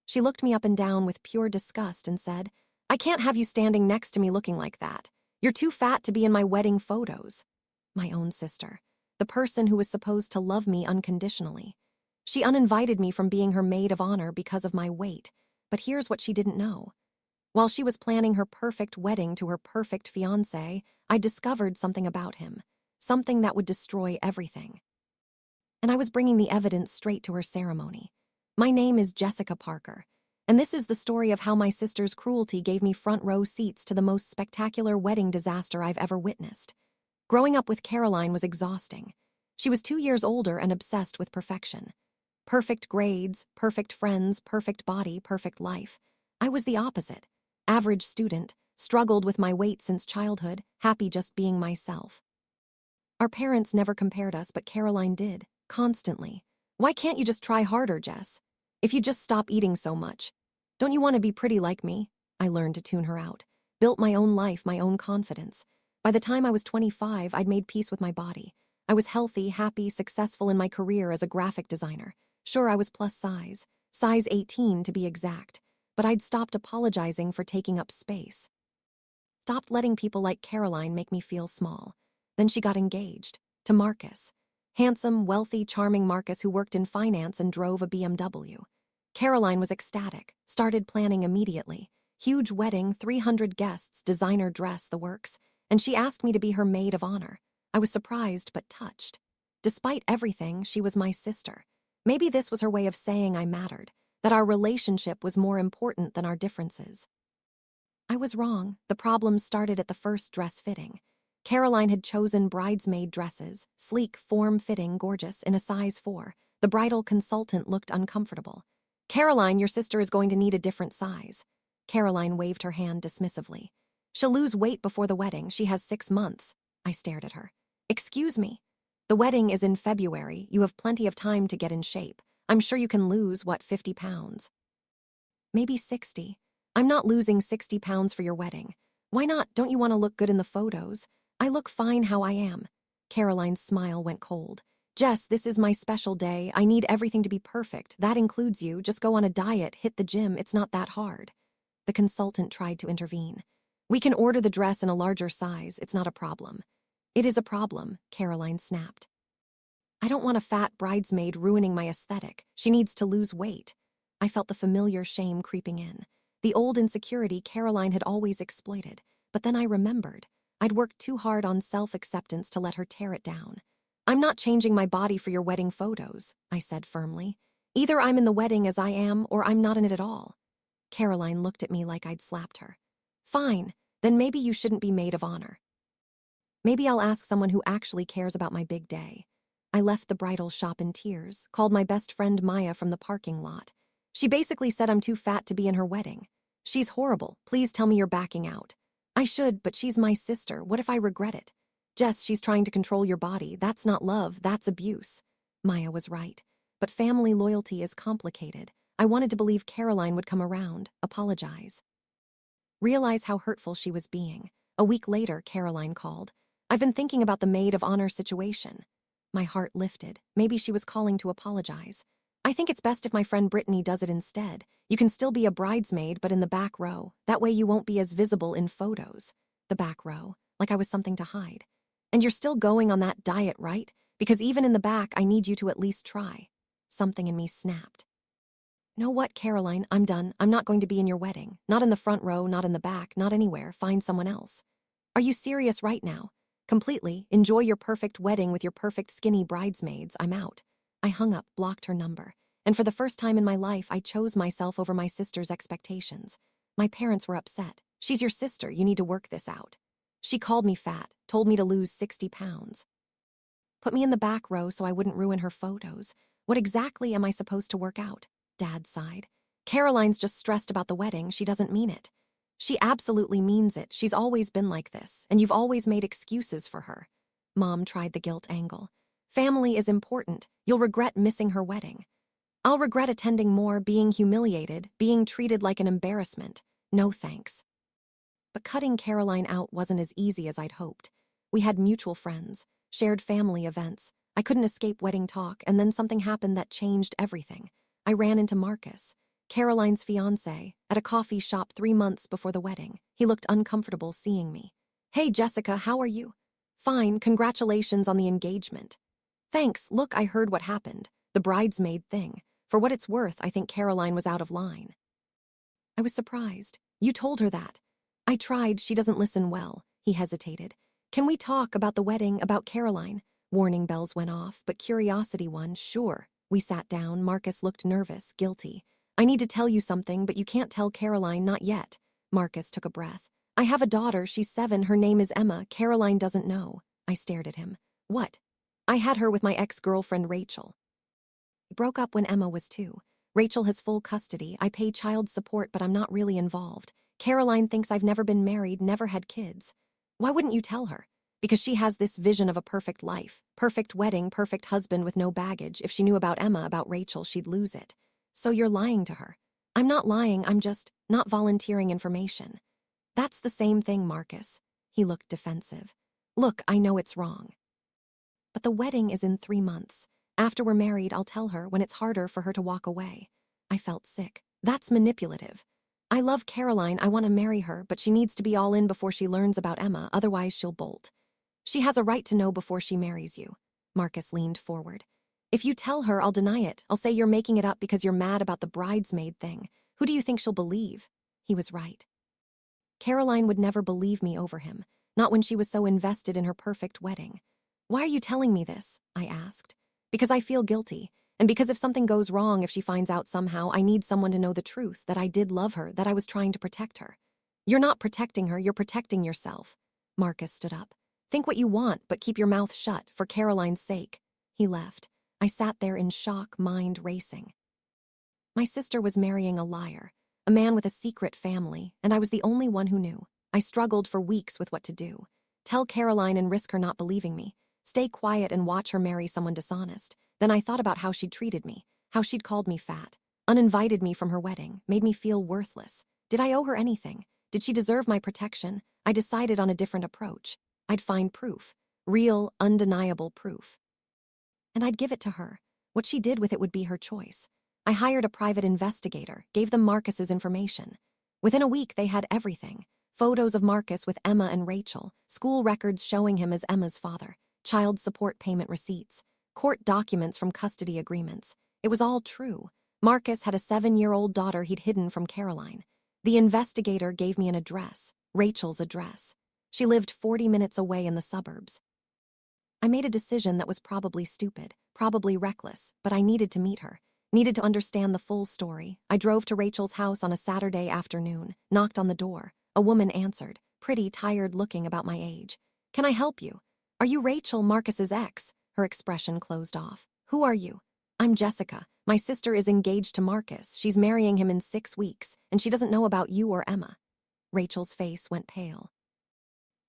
She looked me up and down with pure disgust and said, "I can't have you standing next to me looking like that. You're too fat to be in my wedding photos." My own sister, the person who was supposed to love me unconditionally. She uninvited me from being her maid of honor because of my weight, but here's what she didn't know. While she was planning her perfect wedding to her perfect fiancé, I discovered something about him, something that would destroy everything. And I was bringing the evidence straight to her ceremony. My name is Jessica Parker, and this is the story of how my sister's cruelty gave me front row seats to the most spectacular wedding disaster I've ever witnessed. Growing up with Caroline was exhausting. She was 2 years older and obsessed with perfection. Perfect grades, perfect friends, perfect body, perfect life. I was the opposite. Average student, struggled with my weight since childhood, happy just being myself. Our parents never compared us, but Caroline did, constantly. "Why can't you just try harder, Jess? If you just stop eating so much. Don't you want to be pretty like me?" I learned to tune her out. Built my own life, my own confidence. By the time I was 25, I'd made peace with my body. I was healthy, happy, successful in my career as a graphic designer. Sure, I was plus size 18 to be exact, but I'd stopped apologizing for taking up space. Stopped letting people like Caroline make me feel small. Then she got engaged, to Marcus. Handsome, wealthy, charming Marcus who worked in finance and drove a BMW. Caroline was ecstatic, started planning immediately. Huge wedding, 300 guests, designer dress, the works, and she asked me to be her maid of honor. I was surprised but touched. Despite everything, she was my sister. Maybe this was her way of saying I mattered, that our relationship was more important than our differences. I was wrong. The problems started at the first dress fitting. Caroline had chosen bridesmaid dresses, sleek, form-fitting, gorgeous, in a size 4. The bridal consultant looked uncomfortable. "Caroline, your sister is going to need a different size." Caroline waved her hand dismissively. "She'll lose weight before the wedding. She has 6 months. I stared at her. "Excuse me. The wedding is in February. You have plenty of time to get in shape. I'm sure you can lose, 50 pounds? Maybe 60. I'm not losing 60 pounds for your wedding. Why not? Don't you want to look good in the photos? I look fine how I am." Caroline's smile went cold. "Jess, this is my special day. I need everything to be perfect. That includes you. Just go on a diet, hit the gym. It's not that hard." The consultant tried to intervene. "We can order the dress in a larger size. It's not a problem." "It is a problem," Caroline snapped. "I don't want a fat bridesmaid ruining my aesthetic. She needs to lose weight." I felt the familiar shame creeping in. The old insecurity Caroline had always exploited. But then I remembered. I'd worked too hard on self-acceptance to let her tear it down. "I'm not changing my body for your wedding photos," I said firmly. "Either I'm in the wedding as I am, or I'm not in it at all." Caroline looked at me like I'd slapped her. "Fine, then maybe you shouldn't be maid of honor. Maybe I'll ask someone who actually cares about my big day." I left the bridal shop in tears, called my best friend Maya from the parking lot. She basically said I'm too fat to be in her wedding. "She's horrible. Please tell me you're backing out." "I should, but she's my sister. What if I regret it?" "Jess, she's trying to control your body. That's not love, that's abuse." Maya was right. But family loyalty is complicated. I wanted to believe Caroline would come around, apologize. Realize how hurtful she was being. A week later, Caroline called. "I've been thinking about the maid of honor situation." My heart lifted. Maybe she was calling to apologize. "I think it's best if my friend Brittany does it instead. You can still be a bridesmaid, but in the back row. That way you won't be as visible in photos." The back row, like I was something to hide. "And you're still going on that diet, right? Because even in the back, I need you to at least try." Something in me snapped. "Know what, Caroline? I'm done. I'm not going to be in your wedding. Not in the front row, not in the back, not anywhere. Find someone else." "Are you serious right now?" "Completely. Enjoy your perfect wedding with your perfect skinny bridesmaids. I'm out." I hung up, blocked her number. And for the first time in my life, I chose myself over my sister's expectations. My parents were upset. "She's your sister. You need to work this out." She called me fat, told me to lose 60 pounds. Put me in the back row so I wouldn't ruin her photos. What exactly am I supposed to work out? Dad sighed. "Caroline's just stressed about the wedding. She doesn't mean it." "She absolutely means it. She's always been like this, and you've always made excuses for her." Mom tried the guilt angle. "Family is important. You'll regret missing her wedding." "I'll regret attending more, being humiliated, being treated like an embarrassment. No thanks." But cutting Caroline out wasn't as easy as I'd hoped. We had mutual friends, shared family events. I couldn't escape wedding talk, and then something happened that changed everything. I ran into Marcus. Caroline's fiancé, at a coffee shop 3 months before the wedding. He looked uncomfortable seeing me. Hey, Jessica, how are you? Fine, congratulations on the engagement. Thanks, look, I heard what happened. The bridesmaid thing. For what it's worth, I think Caroline was out of line. I was surprised. You told her that. I tried, she doesn't listen well. He hesitated. Can we talk about the wedding, about Caroline? Warning bells went off, but curiosity won. Sure. We sat down. Marcus looked nervous, guilty. I need to tell you something, but you can't tell Caroline, not yet. Marcus took a breath. I have a daughter, she's 7, her name is Emma. Caroline doesn't know. I stared at him. What? I had her with my ex-girlfriend Rachel. We broke up when Emma was 2. Rachel has full custody. I pay child support, but I'm not really involved. Caroline thinks I've never been married, never had kids. Why wouldn't you tell her? Because she has this vision of a perfect life, perfect wedding, perfect husband with no baggage. If she knew about Emma, about Rachel, she'd lose it. So you're lying to her. I'm not lying, I'm just not volunteering information. That's the same thing, Marcus. He looked defensive. Look, I know it's wrong. But the wedding is in 3 months. After we're married, I'll tell her when it's harder for her to walk away. I felt sick. That's manipulative. I love Caroline, I want to marry her, but she needs to be all in before she learns about Emma, otherwise she'll bolt. She has a right to know before she marries you. Marcus leaned forward. If you tell her, I'll deny it. I'll say you're making it up because you're mad about the bridesmaid thing. Who do you think she'll believe? He was right. Caroline would never believe me over him, not when she was so invested in her perfect wedding. Why are you telling me this? I asked. Because I feel guilty, and because if something goes wrong, if she finds out somehow, I need someone to know the truth, that I did love her, that I was trying to protect her. You're not protecting her, you're protecting yourself. Marcus stood up. Think what you want, but keep your mouth shut, for Caroline's sake. He left. I sat there in shock, mind racing. My sister was marrying a liar, a man with a secret family, and I was the only one who knew. I struggled for weeks with what to do. Tell Caroline and risk her not believing me. Stay quiet and watch her marry someone dishonest. Then I thought about how she'd treated me, how she'd called me fat, uninvited me from her wedding, made me feel worthless. Did I owe her anything? Did she deserve my protection? I decided on a different approach. I'd find proof, real, undeniable proof. And I'd give it to her. What she did with it would be her choice. I hired a private investigator, gave them Marcus's information. Within a week, they had everything. Photos of Marcus with Emma and Rachel, school records showing him as Emma's father, child support payment receipts, court documents from custody agreements. It was all true. Marcus had a 7-year-old daughter he'd hidden from Caroline. The investigator gave me an address, Rachel's address. She lived 40 minutes away in the suburbs. I made a decision that was probably stupid, probably reckless, but I needed to meet her, needed to understand the full story. I drove to Rachel's house on a Saturday afternoon, knocked on the door. A woman answered, pretty, tired-looking, about my age. Can I help you? Are you Rachel, Marcus's ex? Her expression closed off. Who are you? I'm Jessica. My sister is engaged to Marcus. She's marrying him in 6 weeks, and she doesn't know about you or Emma. Rachel's face went pale.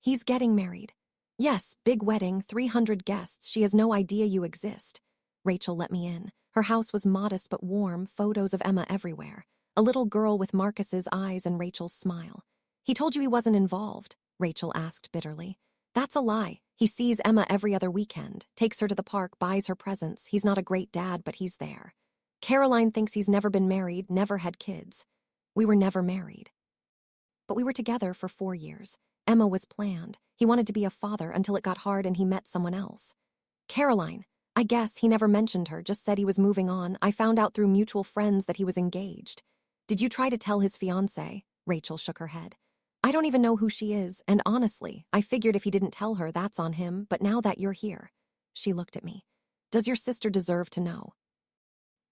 He's getting married. Yes, big wedding, 300 guests. She has no idea you exist. Rachel let me in. Her house was modest but warm, photos of Emma everywhere. A little girl with Marcus's eyes and Rachel's smile. He told you he wasn't involved, Rachel asked bitterly. That's a lie. He sees Emma every other weekend, takes her to the park, buys her presents. He's not a great dad, but he's there. Caroline thinks he's never been married, never had kids. We were never married. But we were together for 4 years. Emma was planned. He wanted to be a father until it got hard and he met someone else. Caroline. I guess he never mentioned her, just said he was moving on. I found out through mutual friends that he was engaged. Did you try to tell his fiancé? Rachel shook her head. I don't even know who she is, and honestly, I figured if he didn't tell her, that's on him, but now that you're here. She looked at me. Does your sister deserve to know?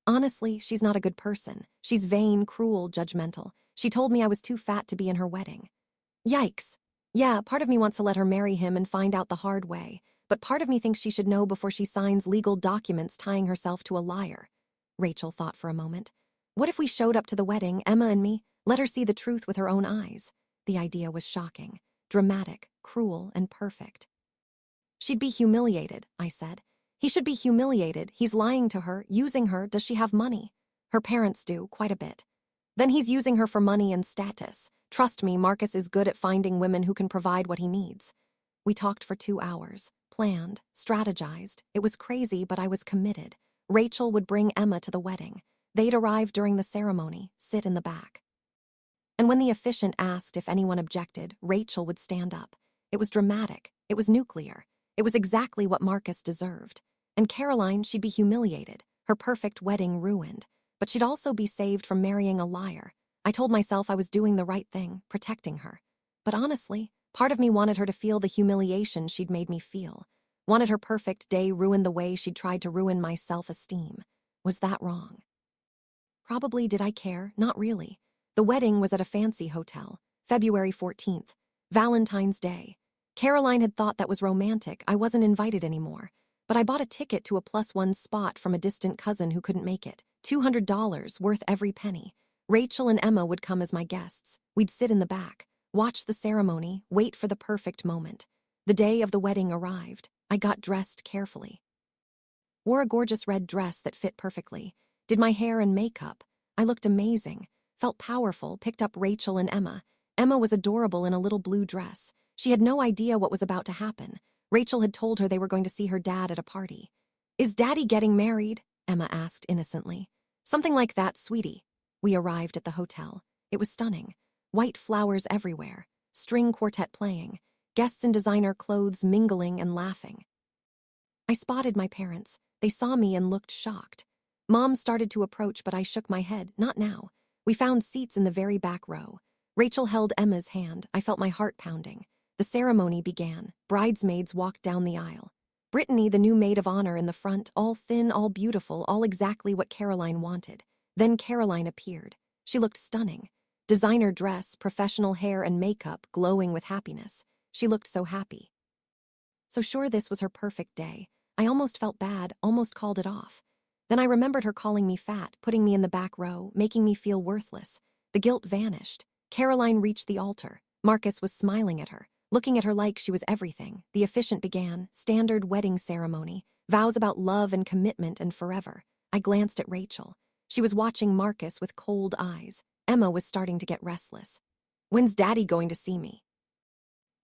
Honestly, she's not a good person. She's vain, cruel, judgmental. She told me I was too fat to be in her wedding. Yikes. Yeah, part of me wants to let her marry him and find out the hard way, but part of me thinks she should know before she signs legal documents tying herself to a liar. Rachel thought for a moment. What if we showed up to the wedding, Emma and me, let her see the truth with her own eyes? The idea was shocking, dramatic, cruel, and perfect. She'd be humiliated, I said. He should be humiliated. He's lying to her, using her. Does she have money? Her parents do, quite a bit. Then he's using her for money and status. Trust me, Marcus is good at finding women who can provide what he needs. We talked for 2 hours, planned, strategized. It was crazy, but I was committed. Rachel would bring Emma to the wedding. They'd arrive during the ceremony, sit in the back. And when the officiant asked if anyone objected, Rachel would stand up. It was dramatic. It was nuclear. It was exactly what Marcus deserved. And Caroline, she'd be humiliated, her perfect wedding ruined. But she'd also be saved from marrying a liar. I told myself I was doing the right thing, protecting her. But honestly, part of me wanted her to feel the humiliation she'd made me feel. Wanted her perfect day ruined the way she'd tried to ruin my self-esteem. Was that wrong? Probably. Did I care? Not really. The wedding was at a fancy hotel, February 14th, Valentine's Day. Caroline had thought that was romantic. I wasn't invited anymore. But I bought a ticket to a +1 spot from a distant cousin who couldn't make it. $200, worth every penny. Rachel and Emma would come as my guests. We'd sit in the back, watch the ceremony, wait for the perfect moment. The day of the wedding arrived. I got dressed carefully. Wore a gorgeous red dress that fit perfectly. Did my hair and makeup. I looked amazing. Felt powerful, picked up Rachel and Emma. Emma was adorable in a little blue dress. She had no idea what was about to happen. Rachel had told her they were going to see her dad at a party. "Is Daddy getting married?" Emma asked innocently. "Something like that, sweetie." We arrived at the hotel. It was stunning. White flowers everywhere. String quartet playing. Guests in designer clothes mingling and laughing. I spotted my parents. They saw me and looked shocked. Mom started to approach, but I shook my head. Not now. We found seats in the very back row. Rachel held Emma's hand. I felt my heart pounding. The ceremony began. Bridesmaids walked down the aisle. Brittany, the new maid of honor, in the front, all thin, all beautiful, all exactly what Caroline wanted. Then Caroline appeared. She looked stunning. Designer dress, professional hair and makeup, glowing with happiness. She looked so happy. So sure, this was her perfect day. I almost felt bad, almost called it off. Then I remembered her calling me fat, putting me in the back row, making me feel worthless. The guilt vanished. Caroline reached the altar. Marcus was smiling at her, looking at her like she was everything. The officiant began, standard wedding ceremony, vows about love and commitment and forever. I glanced at Rachel. She was watching Marcus with cold eyes. Emma was starting to get restless. "When's Daddy going to see me?"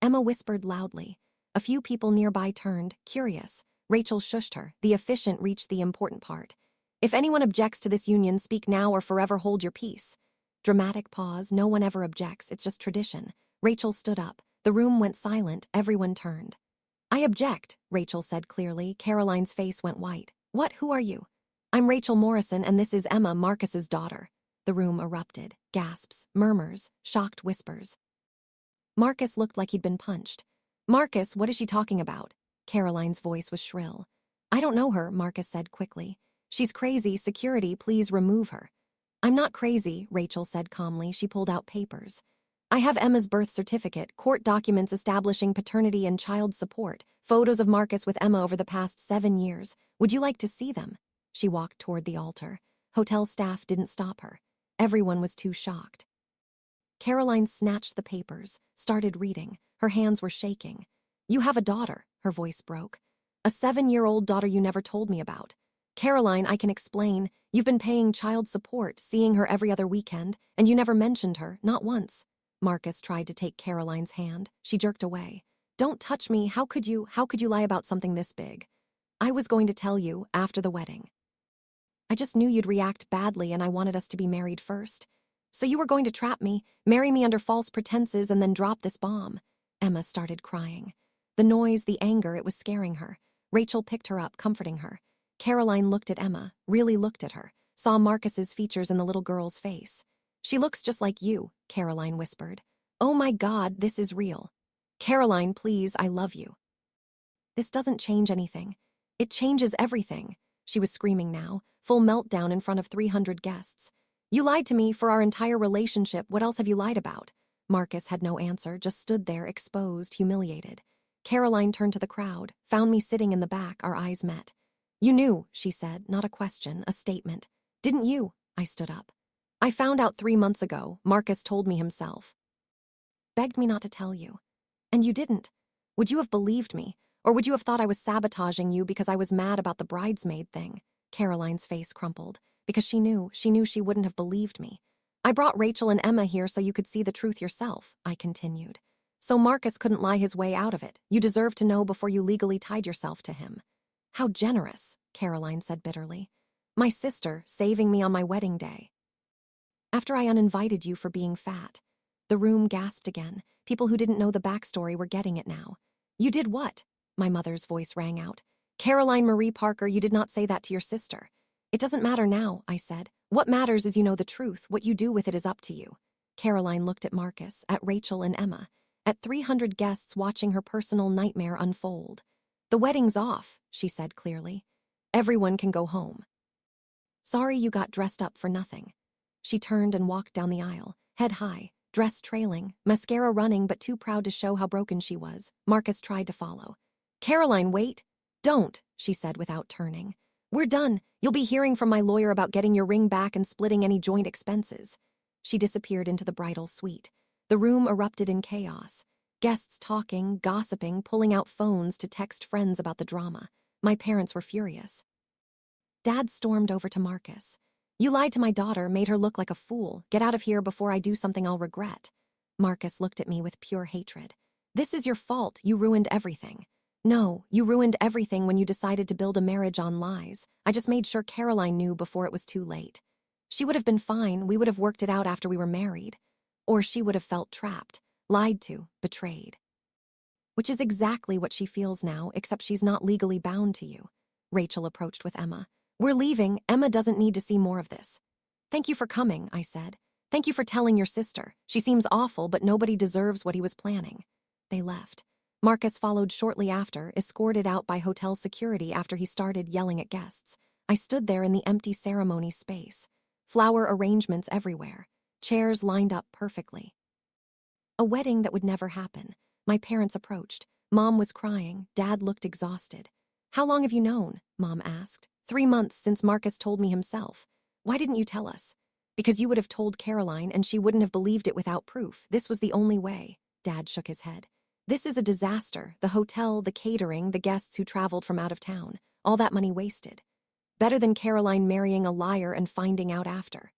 Emma whispered loudly. A few people nearby turned, curious. Rachel shushed her. The officiant reached the important part. "If anyone objects to this union, speak now or forever hold your peace." Dramatic pause. No one ever objects. It's just tradition. Rachel stood up. The room went silent. Everyone turned. "I object," Rachel said clearly. Caroline's face went white. "What? Who are you?" "I'm Rachel Morrison, and this is Emma, Marcus's daughter." The room erupted. Gasps, murmurs, shocked whispers. Marcus looked like he'd been punched. "Marcus, what is she talking about?" Caroline's voice was shrill. "I don't know her," Marcus said quickly. "She's crazy. Security, please remove her." "I'm not crazy," Rachel said calmly. She pulled out papers. "I have Emma's birth certificate, court documents establishing paternity and child support, photos of Marcus with Emma over the past 7 years. Would you like to see them?" She walked toward the altar. Hotel staff didn't stop her. Everyone was too shocked. Caroline snatched the papers, started reading. Her hands were shaking. "You have a daughter," her voice broke. "A 7-year-old daughter you never told me about. Caroline, I can explain. You've been paying child support, seeing her every other weekend, and you never mentioned her, not once." Marcus tried to take Caroline's hand. She jerked away. "Don't touch me. How could you lie about something this big?" "I was going to tell you, after the wedding. I just knew you'd react badly and I wanted us to be married first. So you were going to trap me, marry me under false pretenses, and then drop this bomb." Emma started crying. The noise, the anger, it was scaring her. Rachel picked her up, comforting her. Caroline looked at Emma, really looked at her, saw Marcus's features in the little girl's face. "She looks just like you," Caroline whispered. "Oh my God, this is real. Caroline, please, I love you." "This doesn't change anything. It changes everything." She was screaming now, full meltdown in front of 300 guests. "You lied to me for our entire relationship. What else have you lied about?" Marcus had no answer, just stood there, exposed, humiliated. Caroline turned to the crowd, found me sitting in the back. Our eyes met. "You knew," she said, not a question, a statement. "Didn't you?" I stood up. "I found out 3 months ago. Marcus told me himself. Begged me not to tell you. And you didn't. Would you have believed me? Or would you have thought I was sabotaging you because I was mad about the bridesmaid thing?" Caroline's face crumpled. Because she knew she wouldn't have believed me. "I brought Rachel and Emma here so you could see the truth yourself," I continued. "So Marcus couldn't lie his way out of it. You deserve to know before you legally tied yourself to him." "How generous," Caroline said bitterly. My sister, saving me on my wedding day. After I uninvited you for being fat. The room gasped again. People who didn't know the backstory were getting it now. You did what? My mother's voice rang out. Caroline Marie Parker, you did not say that to your sister. It doesn't matter now, I said. What matters is you know the truth. What you do with it is up to you. Caroline looked at Marcus, at Rachel and Emma, at 300 guests watching her personal nightmare unfold. The wedding's off, she said clearly. Everyone can go home. Sorry you got dressed up for nothing. She turned and walked down the aisle, head high, dress trailing, mascara running but too proud to show how broken she was. Marcus tried to follow. Caroline, wait. Don't, she said without turning. We're done. You'll be hearing from my lawyer about getting your ring back and splitting any joint expenses. She disappeared into the bridal suite. The room erupted in chaos. Guests talking, gossiping, pulling out phones to text friends about the drama. My parents were furious. Dad stormed over to Marcus. You lied to my daughter, made her look like a fool. Get out of here before I do something I'll regret. Marcus looked at me with pure hatred. This is your fault. You ruined everything. No, you ruined everything when you decided to build a marriage on lies. I just made sure Caroline knew before it was too late. She would have been fine. We would have worked it out after we were married. Or she would have felt trapped, lied to, betrayed. Which is exactly what she feels now, except she's not legally bound to you. Rachel approached with Emma. We're leaving. Emma doesn't need to see more of this. Thank you for coming, I said. Thank you for telling your sister. She seems awful, but nobody deserves what he was planning. They left. Marcus followed shortly after, escorted out by hotel security after he started yelling at guests. I stood there in the empty ceremony space. Flower arrangements everywhere. Chairs lined up perfectly. A wedding that would never happen. My parents approached. Mom was crying. Dad looked exhausted. How long have you known? Mom asked. 3 months since Marcus told me himself. Why didn't you tell us? Because you would have told Caroline and she wouldn't have believed it without proof. This was the only way. Dad shook his head. This is a disaster. The hotel, the catering, the guests who traveled from out of town. All that money wasted. Better than Caroline marrying a liar and finding out after.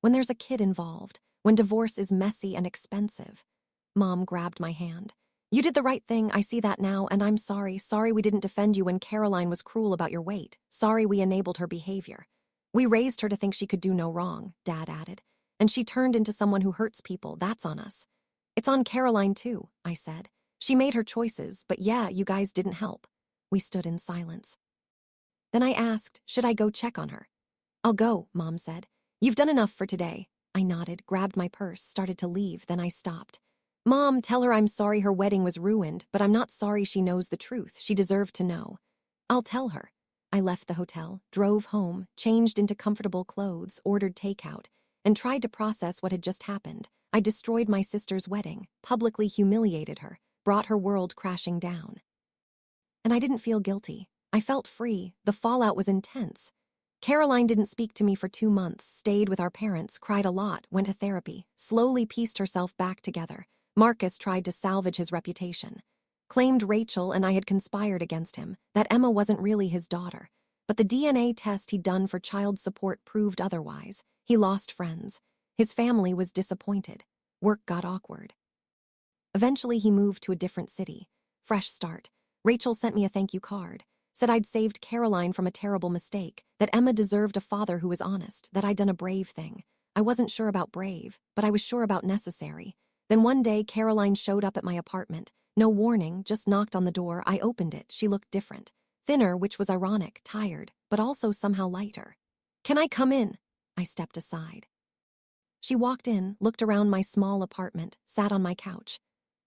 When there's a kid involved, when divorce is messy and expensive. Mom grabbed my hand. You did the right thing, I see that now, and I'm sorry. Sorry we didn't defend you when Caroline was cruel about your weight. Sorry we enabled her behavior. We raised her to think she could do no wrong, Dad added. And she turned into someone who hurts people. That's on us. It's on Caroline too, I said. She made her choices, but yeah, you guys didn't help. We stood in silence. Then I asked, should I go check on her? I'll go, Mom said. You've done enough for today. I nodded, grabbed my purse, started to leave, then I stopped. Mom, tell her I'm sorry her wedding was ruined, but I'm not sorry she knows the truth. She deserved to know. I'll tell her. I left the hotel, drove home, changed into comfortable clothes, ordered takeout, and tried to process what had just happened. I destroyed my sister's wedding, publicly humiliated her, brought her world crashing down. And I didn't feel guilty. I felt free. The fallout was intense. Caroline didn't speak to me for 2 months, stayed with our parents, cried a lot, went to therapy, slowly pieced herself back together. Marcus tried to salvage his reputation. Claimed Rachel and I had conspired against him, that Emma wasn't really his daughter. But the DNA test he'd done for child support proved otherwise. He lost friends. His family was disappointed. Work got awkward. Eventually he moved to a different city. Fresh start. Rachel sent me a thank you card. Said I'd saved Caroline from a terrible mistake, that Emma deserved a father who was honest, that I'd done a brave thing. I wasn't sure about brave, but I was sure about necessary. Then one day, Caroline showed up at my apartment. No warning, just knocked on the door. I opened it. She looked different. Thinner, which was ironic, tired, but also somehow lighter. Can I come in? I stepped aside. She walked in, looked around my small apartment, sat on my couch.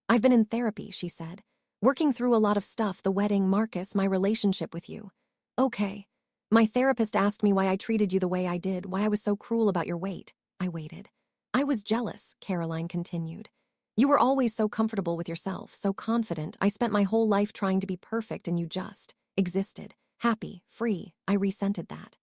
I've been in therapy, she said. Working through a lot of stuff, the wedding, Marcus, my relationship with you. Okay. My therapist asked me why I treated you the way I did, why I was so cruel about your weight. I waited. I was jealous, Caroline continued. You were always so comfortable with yourself, so confident. I spent my whole life trying to be perfect and you just existed, happy, free. I resented that.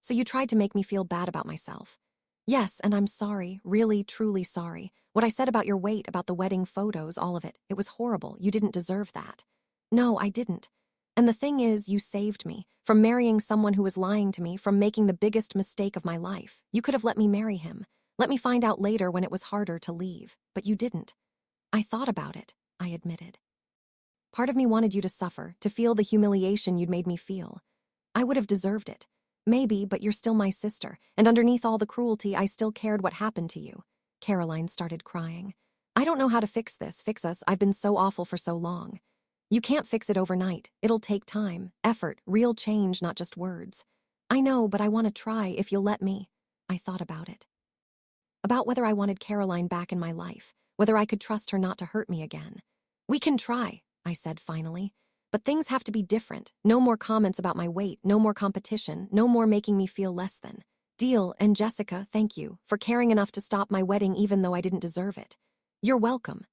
So you tried to make me feel bad about myself. Yes, and I'm sorry, really, truly sorry. What I said about your weight, about the wedding photos, all of it, it was horrible. You didn't deserve that. No, I didn't. And the thing is, you saved me from marrying someone who was lying to me, from making the biggest mistake of my life. You could have let me marry him. Let me find out later when it was harder to leave. But you didn't. I thought about it, I admitted. Part of me wanted you to suffer, to feel the humiliation you'd made me feel. I would have deserved it. Maybe, but you're still my sister, and underneath all the cruelty, I still cared what happened to you. Caroline started crying. I don't know how to fix this, fix us. I've been so awful for so long. You can't fix it overnight. It'll take time, effort, real change, not just words. I know, but I want to try if you'll let me. I thought about it. About whether I wanted Caroline back in my life, whether I could trust her not to hurt me again. We can try, I said finally. But things have to be different. No more comments about my weight, no more competition, no more making me feel less than. Deal, and Jessica, thank you for caring enough to stop my wedding even though I didn't deserve it. You're welcome.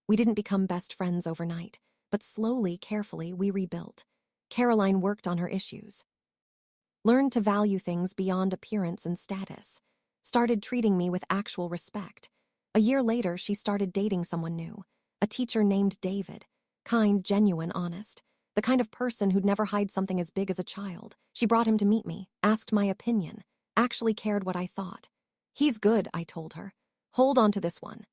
We didn't become best friends overnight, but slowly, carefully, we rebuilt. Caroline worked on her issues. Learned to value things beyond appearance and status. Started treating me with actual respect. A year later, she started dating someone new. A teacher named David. Kind, genuine, honest. The kind of person who'd never hide something as big as a child. She brought him to meet me, asked my opinion, actually cared what I thought. He's good, I told her. Hold on to this one.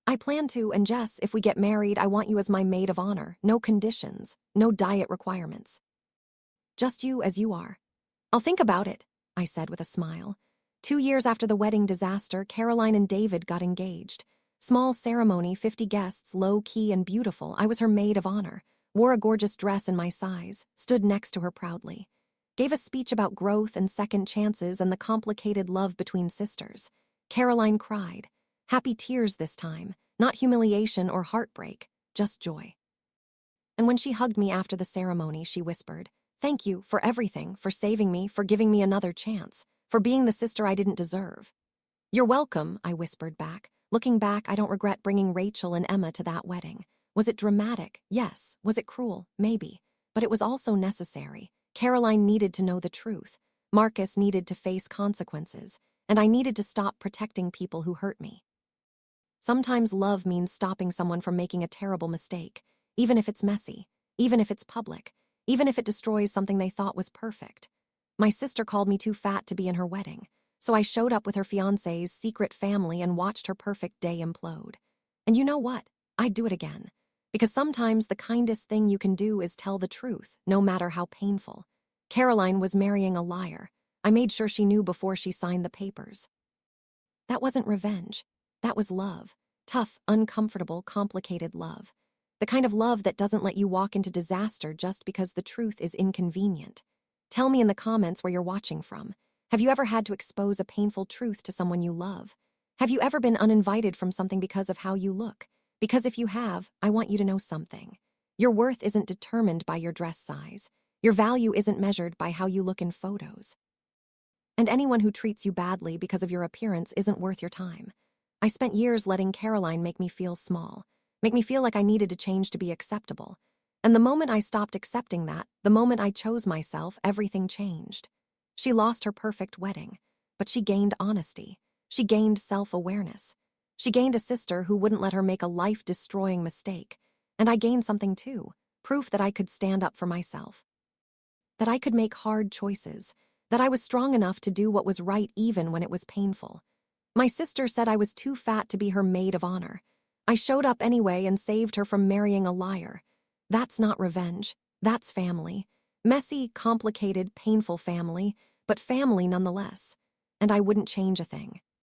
I plan to, and Jess, if we get married, I want you as my maid of honor. No conditions, no diet requirements. Just you as you are. I'll think about it, I said with a smile. 2 years after the wedding disaster, Caroline and David got engaged. Small ceremony, 50 guests, low-key and beautiful. I was her maid of honor. Wore a gorgeous dress in my size, stood next to her proudly. Gave a speech about growth and second chances and the complicated love between sisters. Caroline cried. Happy tears this time, not humiliation or heartbreak, just joy. And when she hugged me after the ceremony, she whispered, "Thank you for everything, for saving me, for giving me another chance, for being the sister I didn't deserve." "You're welcome," I whispered back. Looking back, I don't regret bringing Rachel and Emma to that wedding. Was it dramatic? Yes. Was it cruel? Maybe. But it was also necessary. Caroline needed to know the truth. Marcus needed to face consequences. And I needed to stop protecting people who hurt me. Sometimes love means stopping someone from making a terrible mistake, even if it's messy, even if it's public, even if it destroys something they thought was perfect. My sister called me too fat to be in her wedding, so I showed up with her fiancé's secret family and watched her perfect day implode. And you know what? I'd do it again. Because sometimes the kindest thing you can do is tell the truth, no matter how painful. Caroline was marrying a liar. I made sure she knew before she signed the papers. That wasn't revenge. That was love. Tough, uncomfortable, complicated love. The kind of love that doesn't let you walk into disaster just because the truth is inconvenient. Tell me in the comments where you're watching from. Have you ever had to expose a painful truth to someone you love? Have you ever been uninvited from something because of how you look? Because if you have, I want you to know something. Your worth isn't determined by your dress size. Your value isn't measured by how you look in photos. And anyone who treats you badly because of your appearance isn't worth your time. I spent years letting Caroline make me feel small, make me feel like I needed to change to be acceptable. And the moment I stopped accepting that, the moment I chose myself, everything changed. She lost her perfect wedding, but she gained honesty. She gained self-awareness. She gained a sister who wouldn't let her make a life-destroying mistake. And I gained something too, proof that I could stand up for myself. That I could make hard choices, that I was strong enough to do what was right even when it was painful. My sister said I was too fat to be her maid of honor. I showed up anyway and saved her from marrying a liar. That's not revenge. That's family. Messy, complicated, painful family, but family nonetheless. And I wouldn't change a thing.